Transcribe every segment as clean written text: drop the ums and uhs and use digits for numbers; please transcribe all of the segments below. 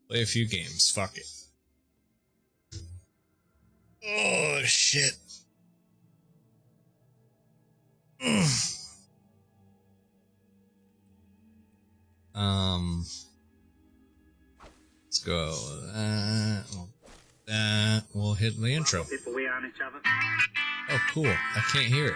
Play a few games. Fuck it. Oh, shit. Let's go. We'll hit the intro. Oh, cool. I can't hear it.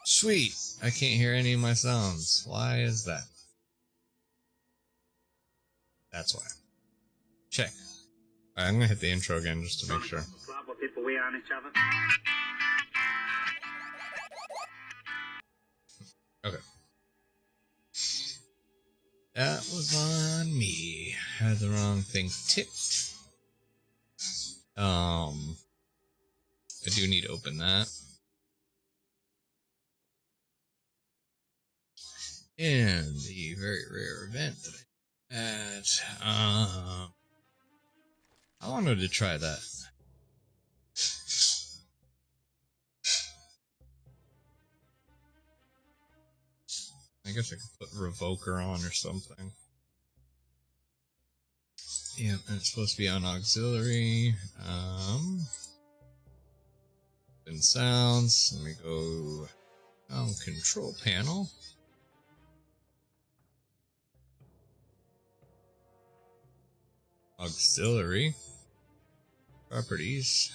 Sweet. I can't hear any of my sounds. Why is that? That's why. Check. Alright, I'm gonna hit the intro again just to make sure. Okay. That was on me. Had the wrong thing ticked. I do need to open that. And the very rare event that I had. I wanted to try that. I guess I could put Revoker on or something. Yeah, and it's supposed to be on auxiliary. Open sounds. Let me go on control panel. Auxiliary. Properties.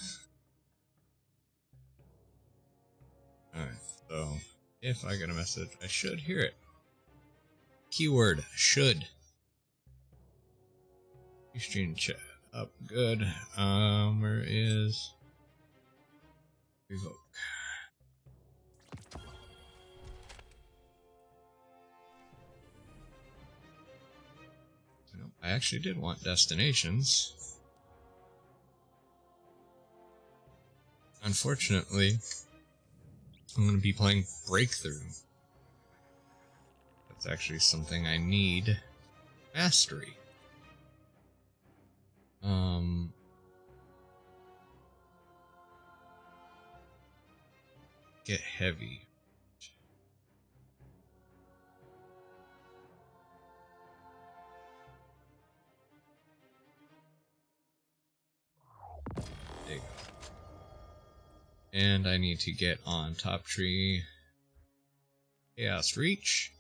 Alright, so if I get a message, I should hear it. Keyword, should. Stream chat up, good. Where is Revoke? I actually did want destinations. Unfortunately, I'm going to be playing Breakthrough. That's actually something I need mastery. Get heavy. There you go. And I need to get on top tree. Chaos Reach.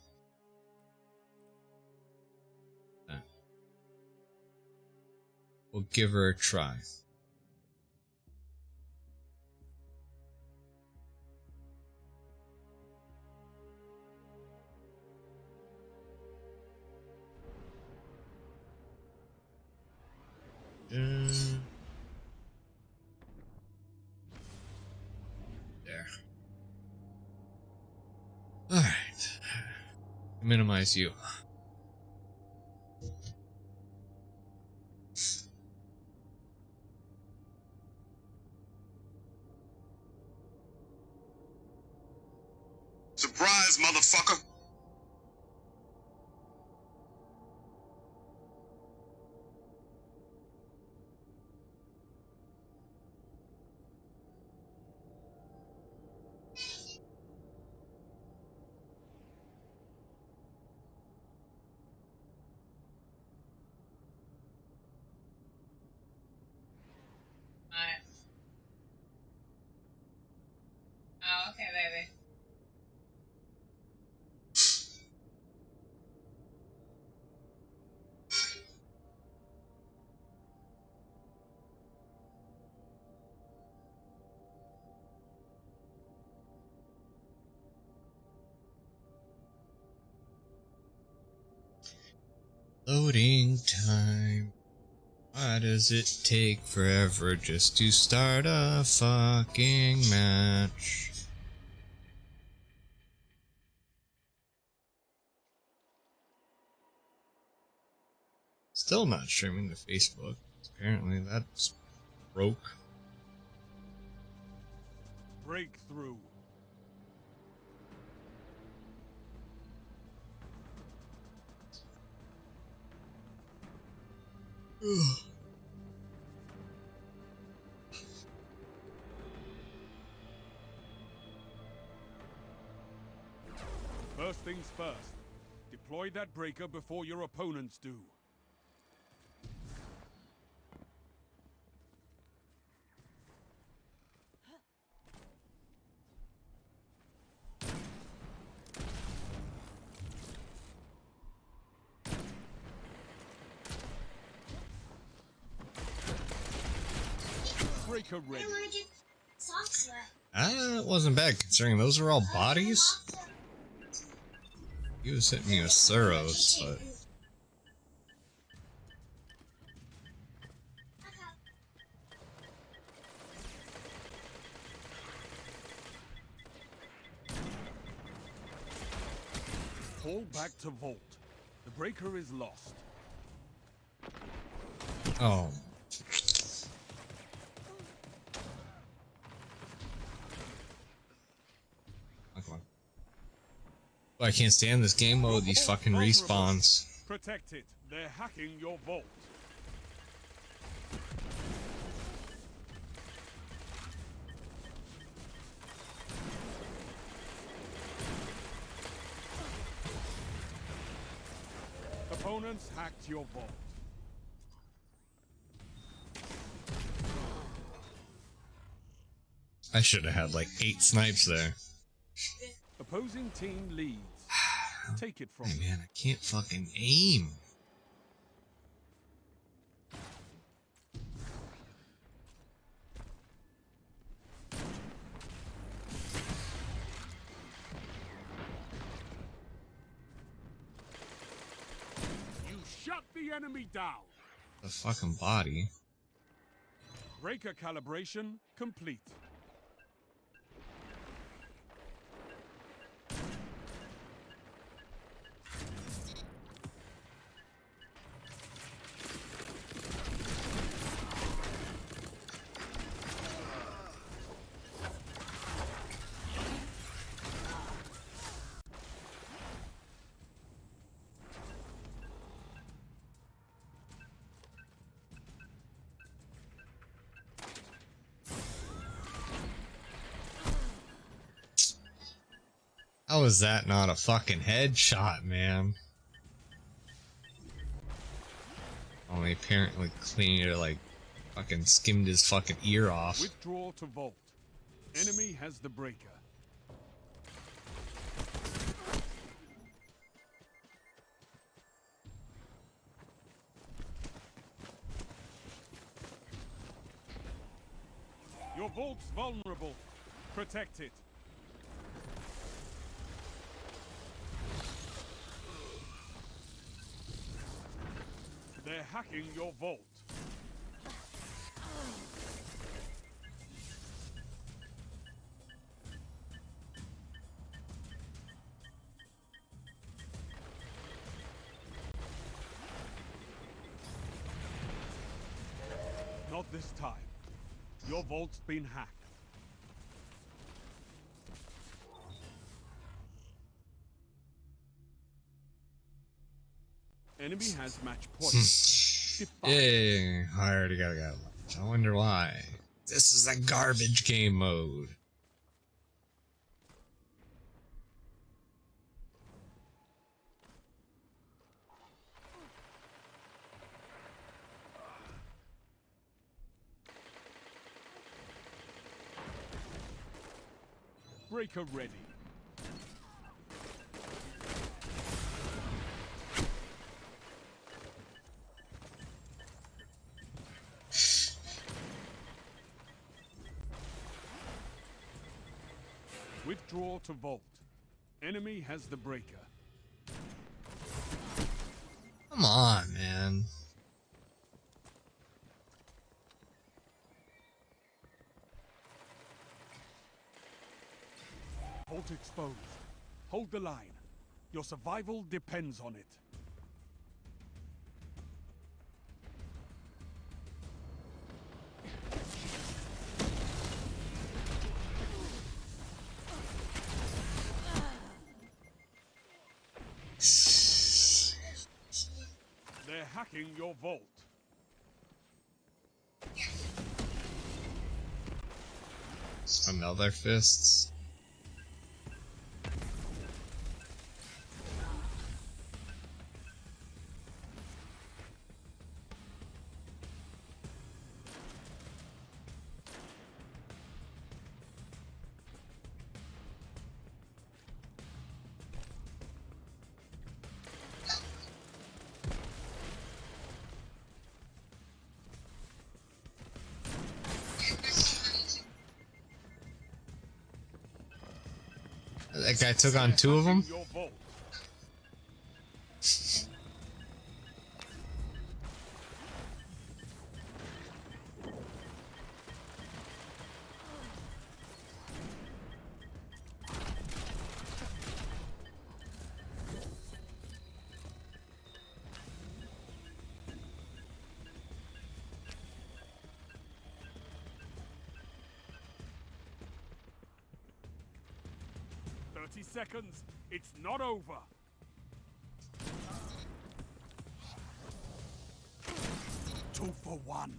We'll give her a try. There. Alright. Minimize you. Surprise, motherfucker! Oh, okay, baby. Loading time. Why does it take forever just to start a fucking match? Still not streaming to Facebook. Apparently that's broke. Breakthrough. First things first. Deploy that breaker before your opponents do. Breaker ready. It wasn't bad considering those are all bodies. He was hitting me with Suros, but Fall back to vault. The breaker is lost. oh. Come on. I can't stand this game mode, these fucking respawns. Protect it. They're hacking your vault. Opponents hacked your vault. I should have had like 8 snipes there. Opposing team leads. Take it from Hey them. man, I can't fucking aim. You shut the enemy down. The fucking body. Breaker calibration complete. How is that not a fucking headshot, man? Only apparently cleaner, like, fucking skimmed his fucking ear off. Withdraw to vault. Enemy has the breaker. Your vault's vulnerable. Protect it. They're hacking your vault. Not this time. Your vault's been hacked. Enemy has match point. Defy. Yay, I already got a guy left. I wonder why. This is a garbage game mode. Breaker ready. Withdraw to vault. Enemy has the breaker. Come on, man. Vault exposed. Hold the line. Your survival depends on it. They're hacking your vault. Another fists. That guy took on two of them? Your vault. Seconds. It's not over. Two for one.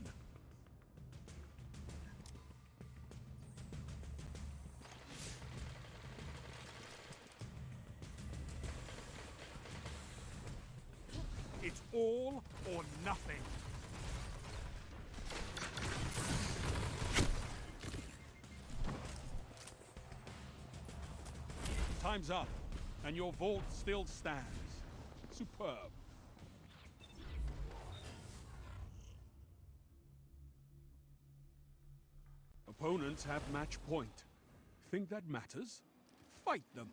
It's all or nothing. Time's up, and your vault still stands. Superb. Opponents have match point. Think that matters? Fight them.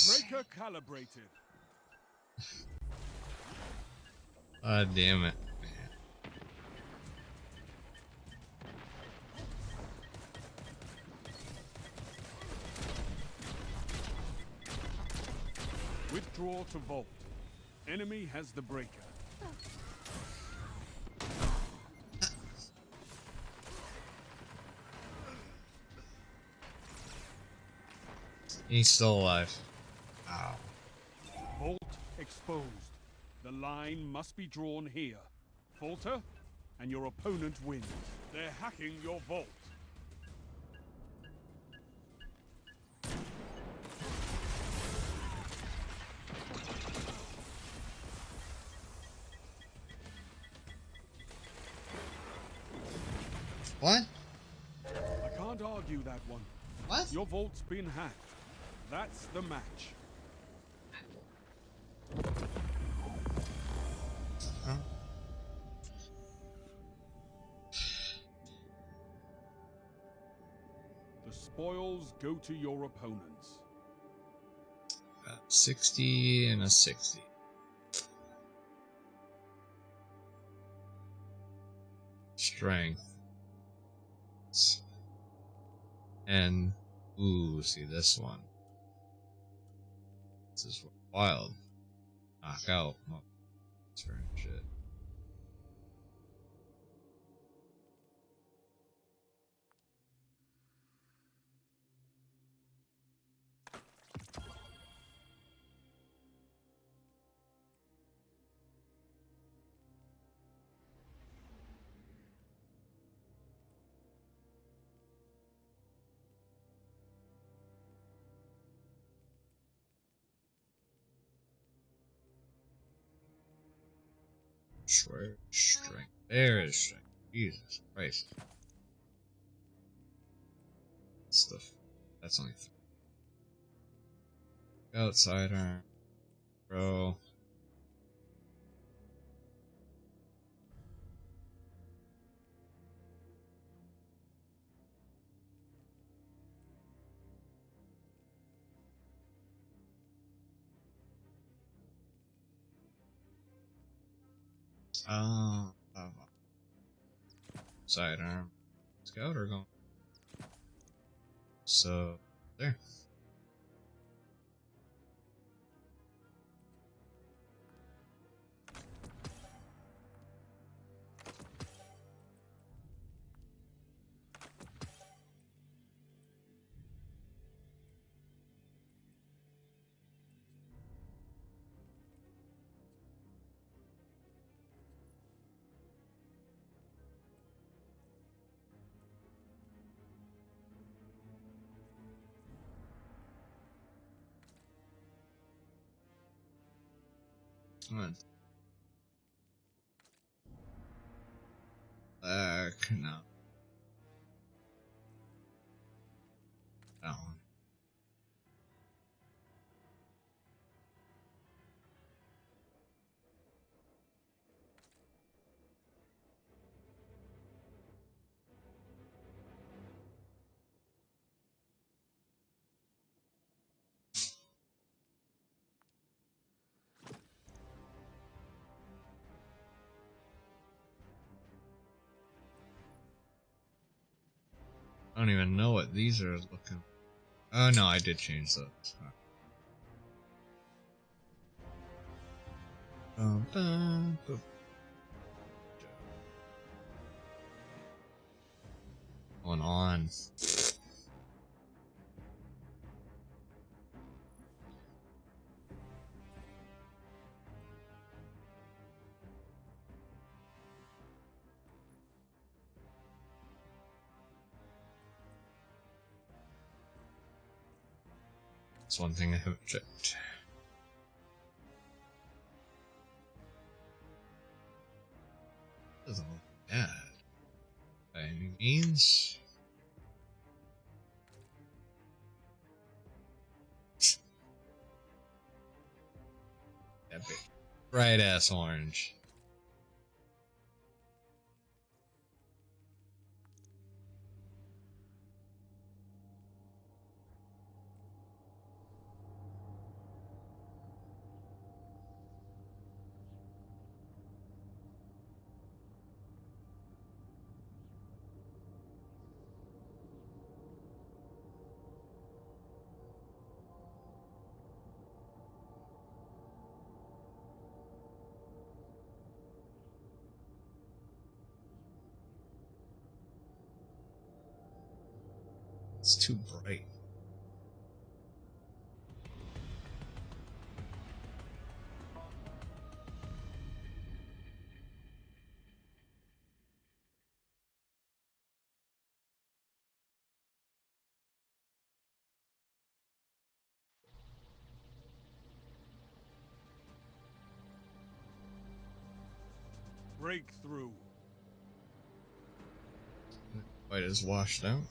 Breaker calibrated. Damn it. Withdraw to vault. Enemy has the breaker. He's still alive. Ow. Vault exposed. The line must be drawn here. Falter, and your opponent wins. They're hacking your vault. What? I can't argue that one. What? Your vault's been hacked. That's the match. Huh? The spoils go to your opponents. 60 and a 60. Strength. And ooh, see this one. This is wild. Knock out. Oh, turn shit. Swear strength. There is strength. Jesus Christ. Stuff. That's only 3. Outside arm. Bro. Sidearm. Scout or going? So, there. Come on. No. That one. I don't even know what these are looking. Oh no, I did change those. Going on. That's one thing I haven't checked. Doesn't look bad by any means. That big bright ass orange. It's too bright. Breakthrough. White is washed out.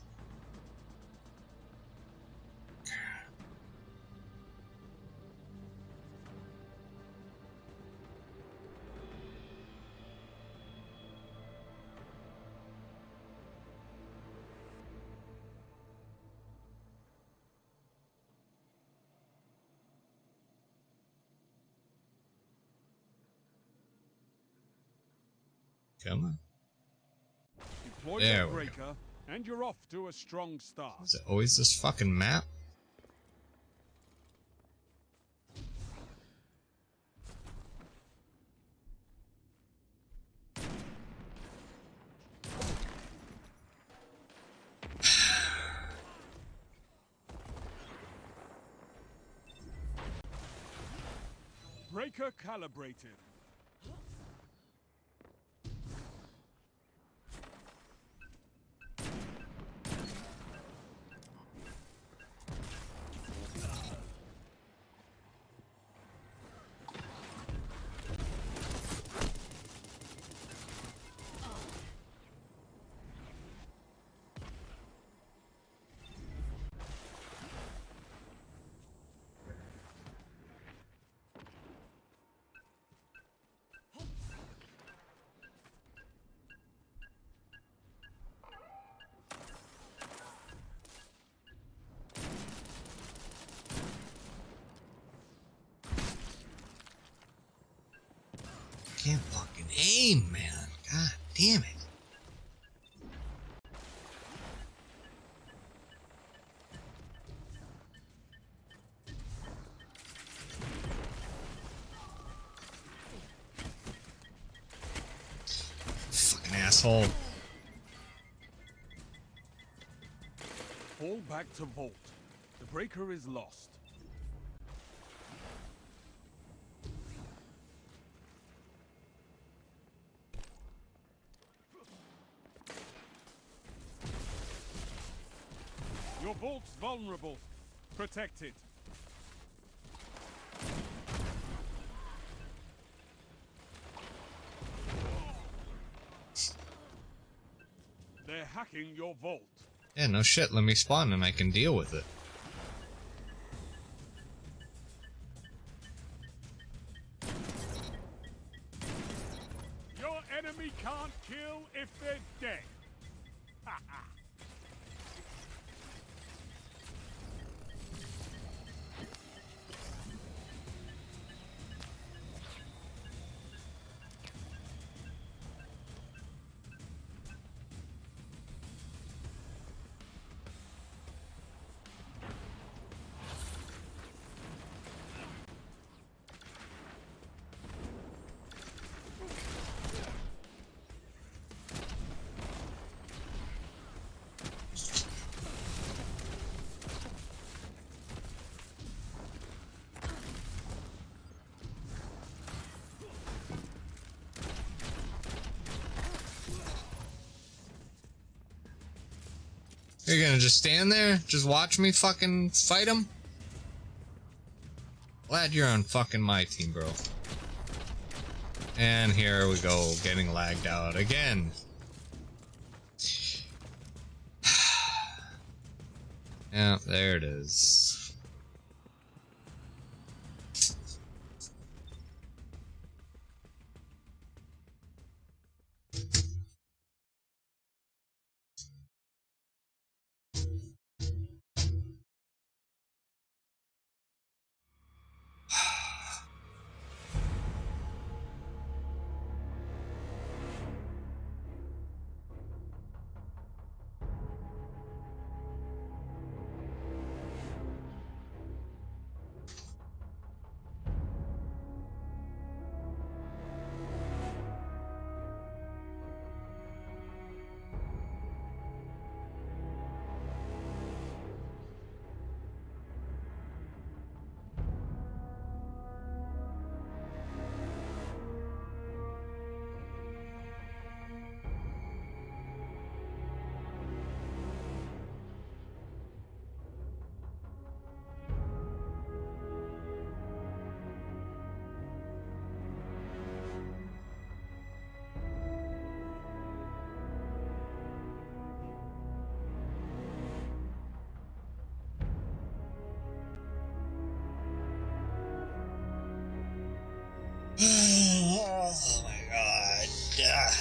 Come on. Deploy There that we breaker, and you're off to a strong start. Is it always this fucking map? Breaker calibrated. Can't fucking aim, man. God damn it. Fucking asshole. Fall back to vault. The breaker is lost. Your vault's vulnerable. Protect it. hacking your vault. Yeah, no shit, let me spawn and I can deal with it. Your enemy can't kill if they're dead. Ha ha. You're gonna just stand there? Just watch me fucking fight him? Glad you're on fucking my team, bro. And here we go, getting lagged out again. Yeah, there it is. Oh my god.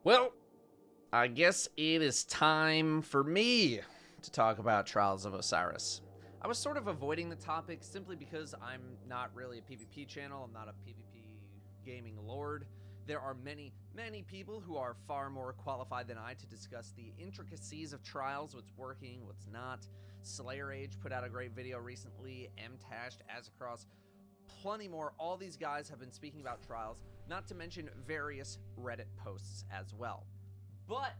Well, I guess it is time for me to talk about Trials of Osiris. I was sort of avoiding the topic simply because I'm not really a PvP channel, I'm not a PvP gaming lord. There are many, many people who are far more qualified than I to discuss the intricacies of Trials, what's working, what's not. Slayer Age put out a great video recently, Mtashed, Azacross, plenty more. All these guys have been speaking about Trials, not to mention various Reddit posts as well. But,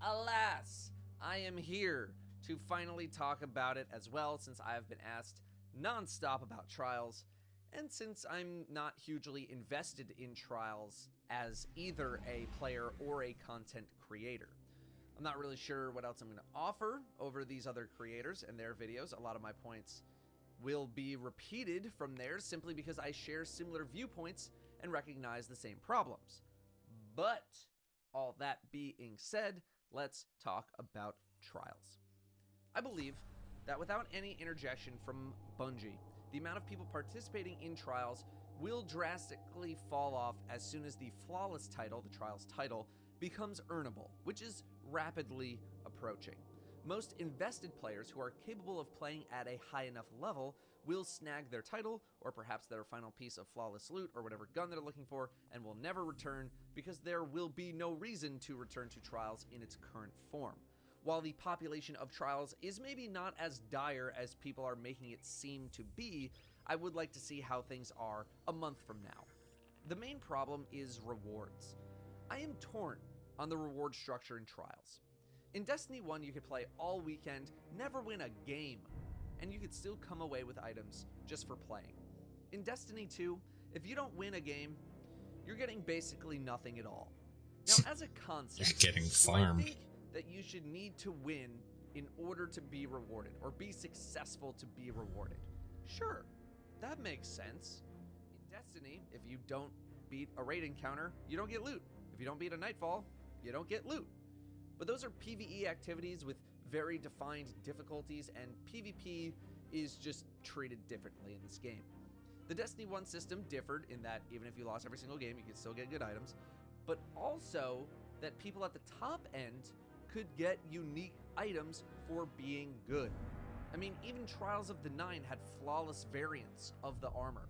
alas, I am here to finally talk about it as well, since I have been asked non-stop about Trials, and since I'm not hugely invested in Trials as either a player or a content creator. I'm not really sure what else I'm going to offer over these other creators and their videos. A lot of my points will be repeated from theirs simply because I share similar viewpoints and recognize the same problems. But all that being said, let's talk about Trials. I believe that without any interjection from Bungie, the amount of people participating in Trials will drastically fall off as soon as the flawless title, the Trials title, becomes earnable, which is rapidly approaching. Most invested players who are capable of playing at a high enough level will snag their title, or perhaps their final piece of flawless loot, or whatever gun they're looking for, and will never return because there will be no reason to return to Trials in its current form. While the population of Trials is maybe not as dire as people are making it seem to be, I would like to see how things are a month from now. The main problem is rewards. I am torn on the reward structure in Trials. In Destiny 1, you could play all weekend, never win a game, and you could still come away with items just for playing. In Destiny 2, if you don't win a game, you're getting basically nothing at all. Now, as a concept, You're getting do farmed. I think that you should need to win in order to be rewarded, or be successful to be rewarded? Sure, that makes sense. In Destiny, if you don't beat a raid encounter, you don't get loot. If you don't beat a nightfall, you don't get loot. But those are PvE activities with very defined difficulties, and PvP is just treated differently in this game. The Destiny 1 system differed in that even if you lost every single game, you could still get good items, but also that people at the top end could get unique items for being good. I mean, even Trials of the Nine had flawless variants of the armor.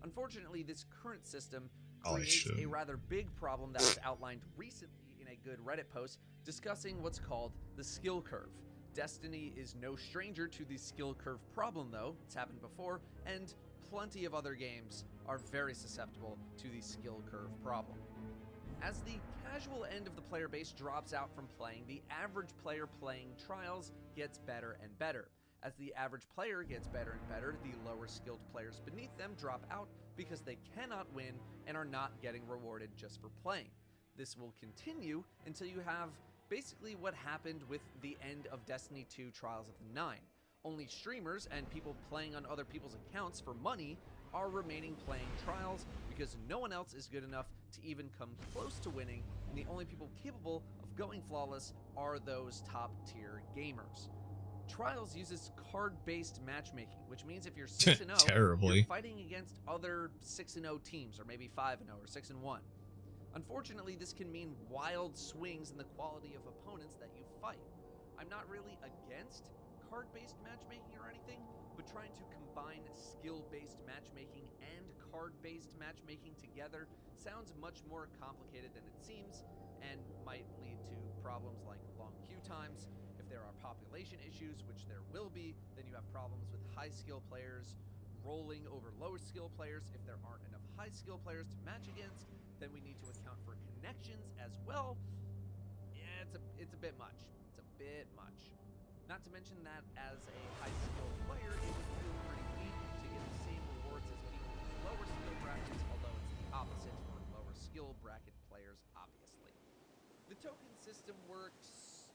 Unfortunately, this current system creates a rather big problem that was outlined recently in a good Reddit post discussing what's called the skill curve. Destiny is no stranger to the skill curve problem though, it's happened before, and plenty of other games are very susceptible to the skill curve problem. As the casual end of the player base drops out from playing, the average player playing Trials gets better and better. As the average player gets better and better, the lower skilled players beneath them drop out because they cannot win and are not getting rewarded just for playing. This will continue until you have basically what happened with the end of Destiny 2 Trials of the Nine. Only streamers and people playing on other people's accounts for money are remaining playing Trials because no one else is good enough to even come close to winning, and the only people capable of going flawless are those top tier gamers. Trials uses card-based matchmaking, which means if you're 6-0, you're fighting against other 6-0 teams, or maybe 5-0 or 6-1. Unfortunately, this can mean wild swings in the quality of opponents that you fight. I'm not really against card-based matchmaking or anything, but trying to combine skill-based matchmaking and card-based matchmaking together sounds much more complicated than it seems, and might lead to problems like long queue times. If there are population issues, which there will be, then you have problems with high skill players rolling over lower skill players. If there aren't enough high skill players to match against, then we need to account for connections as well. Yeah, it's a bit much. It's a bit much. Not to mention that as a high skill player, it would feel pretty neat to get the same rewards as people in lower skill brackets, although it's the opposite for lower skill bracket players, obviously. The token system works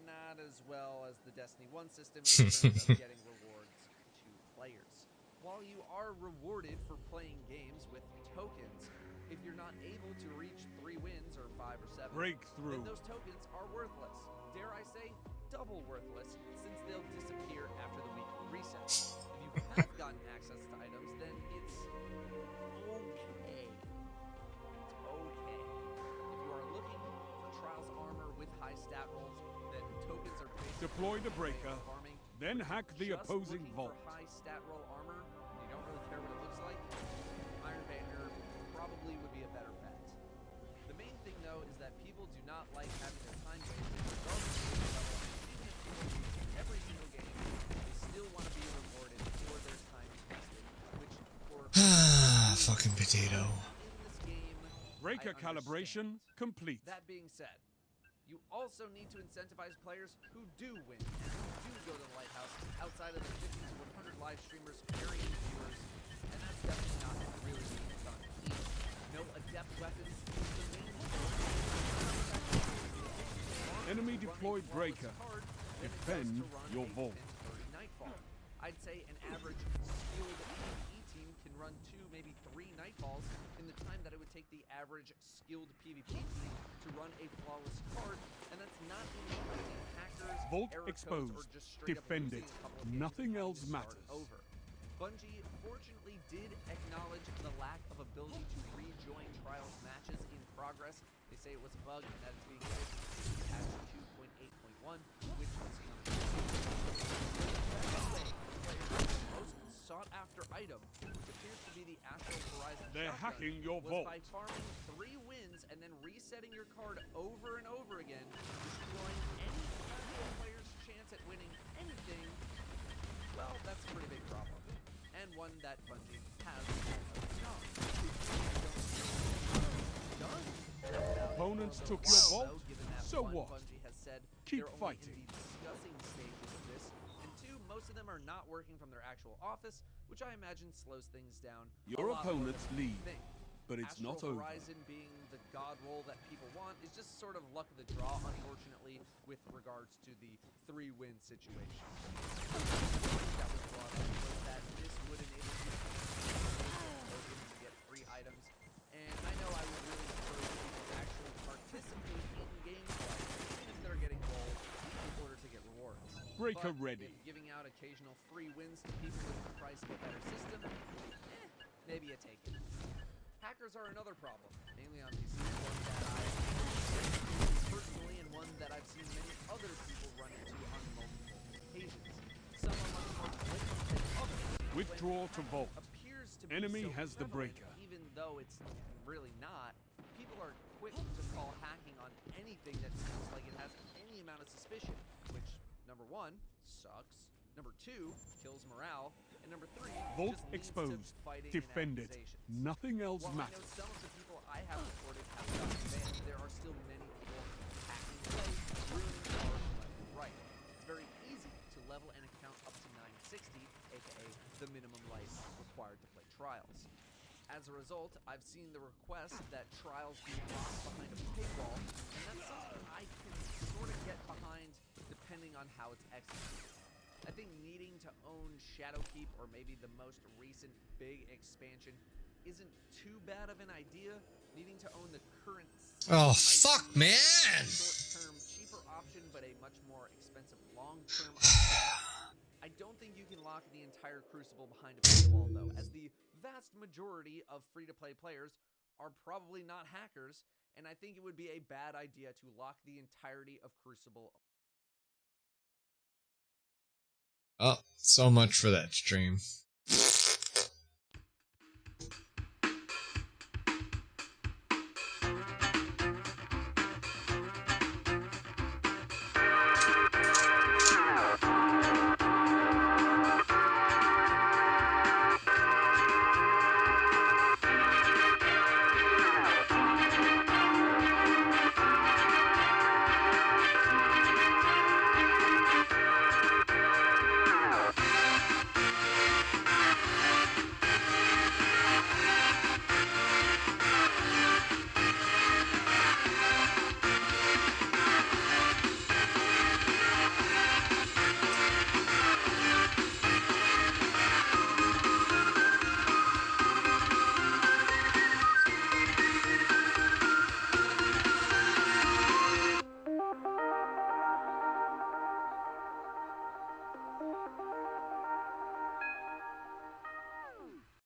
not as well as the Destiny 1 system in terms of getting rewards to players. While you are rewarded for playing games with tokens, if you're not able to reach 3 wins or 5 or 7, then those tokens are worthless. Dare I say, double worthless, since they'll disappear after the weekly reset. If you have gotten access to items, then it's okay. It's okay. If you are looking for Trials armor with high stat rolls, then tokens are basically deploy the breaker, farming. then hack the Just opposing looking vault. for high stat roll armor, and you don't really care what it looks like, Iron Banner probably would be a better bet. The main thing though is that people do not like having their time wasted regardless of the level, and even if people lose every single game, they still want to be rewarded for their time invested, which for fucking potato. in this game, Breaker I calibration understand. complete. That being said, you also need to incentivize players who do win and who do go to the Lighthouse outside of the 50 to 100 live streamers carrying viewers, and that's definitely not really being done either. No adept weapons. Enemy deployed breaker. Defend your vault. Nightfall. I'd say an average skilled PvE team can run 2, maybe 3 Nightfalls in the time that it would take the average skilled PvP team to run a flawless card, and that's not even counting hackers, Vault error codes, or exposed. just straight up Defend losing it. a couple of games Nothing and having else to start matters. over. But Bungie fortunately did acknowledge the lack of ability to rejoin Trials matches in progress. They say it was a bug and that it's being fixed in patch 2.8.1, which was the most sought-after item, which appears to be the Astral Horizon They're shotgun, hacking your was vault. by farming 3 wins and then resetting your card over and over again, destroying any casual player's chance at winning anything. Well, that's a pretty big problem, and one that Bungie has done. Opponents took your vault, Given that so one, what? Bungie has said Keep they're only fighting. in the discussing stages of this, and 2, most of them are not working from their actual office, which I imagine slows things down. Your a lot more opponents than you leave, think. but it's Astral not over. Horizon being the god roll that people want is just sort of luck of the draw, unfortunately, with regards to the 3-win situation. That was brought up was that this would enable you to get free items, and I know I would really encourage people to actually participate in gameplay, even if they're getting rolled, in order to get rewards. Breaker But ready. if giving out occasional free wins to people with the price of a better system, maybe you take it. Hackers are another problem, mainly on PC, one that I personally and one that I've seen many other people run into on multiple occasions. Some are much more blatant than others. Withdraw When to vault. appears to be Enemy so has the prevalent, breaker. even though it's really not. People are quick to call hacking on anything that seems like it has any amount of suspicion, which, number 1, sucks, number 2, kills morale, and number 3, Vault just leads exposed. to fighting Defend and it. accusations. Nothing else While I know matters. some of the people I have reported have gotten banned, there are still many people hacking away, ruining cards left and right. It's very easy to level an account up to 960, aka the minimum life required to play Trials. As a result, I've seen the request that Trials be locked behind a paywall, and that's something I can sort of get behind depending on how it's executed. I think needing to own Shadowkeep or maybe the most recent big expansion isn't too bad of an idea. Needing to own the current Oh, might fuck, be a man! short-term cheaper option, but a much more expensive long-term option. I don't think you can lock the entire Crucible behind a paywall, though, as the vast majority of free-to-play players are probably not hackers, and I think it would be a bad idea to lock the entirety of Crucible. Oh, so much for that stream.